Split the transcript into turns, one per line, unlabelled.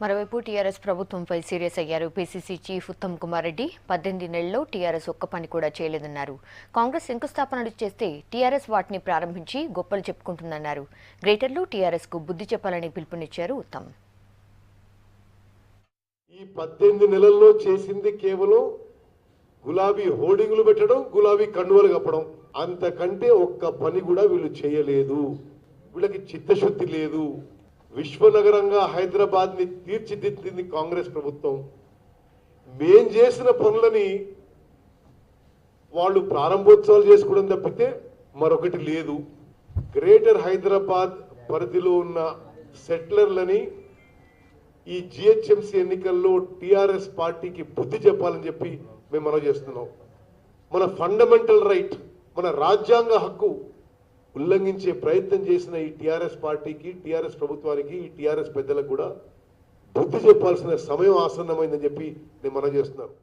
మరోవైపు టీఆర్ఎస్ ప్రభుత్వంపై సీరియస్ అయ్యారు పీసీసీ చీఫ్ ఉత్తమ్ కుమార్ రెడ్డి. 18 నెలల్లో టీఆర్ఎస్ ఒక్క పని కూడా చేయలేదన్నారు. కాంగ్రెస్ శంకుస్థాపనలు చేస్తే టీఆర్ఎస్ వాటిని ప్రారంభించి గొప్పలు చెప్పుకుంటుందన్నారు. గ్రేటర్లో టీఆర్ఎస్ కు బుద్ధి చెప్పాలని పిలుపునిచ్చారు ఉత్తమ్.
ఈ 18 నెలల్లో చేసింది కేవలం గులాబీ హోర్డింగ్లు పెట్టడం, గులాబీ కండువలు కప్పడం. అంతకంటే ఒక్క పని కూడా వీళ్ళు చేయలేదు. వీళ్ళకి చిత్తశుద్ధి లేదు. విశ్వనగరంగా హైదరాబాద్ ని తీర్చిదిద్దింది కాంగ్రెస్ ప్రభుత్వం. మేం చేసిన పనులని వాళ్ళు ప్రారంభోత్సవాలు చేసుకోవడం తప్పితే మరొకటి లేదు. గ్రేటర్ హైదరాబాద్ పరిధిలో ఉన్న సెటిలర్లని ఈ జిహెచ్ఎంసీ ఎన్నికల్లో టీఆర్ఎస్ పార్టీకి బుద్ధి చెప్పాలని చెప్పి మేము మనం చేస్తున్నాం. మన ఫండమెంటల్ రైట్, మన రాజ్యాంగ హక్కు ఉల్లంఘించే ప్రయత్నం చేసిన ఈ టీఆర్ఎస్ పార్టీకి, టీఆర్ఎస్ ప్రభుత్వానికి, ఈ టీఆర్ఎస్ పెద్దలకు కూడా బుద్ధి చెప్పాల్సిన సమయం ఆసన్నమైందని చెప్పి నేను మనం చేస్తున్నాను.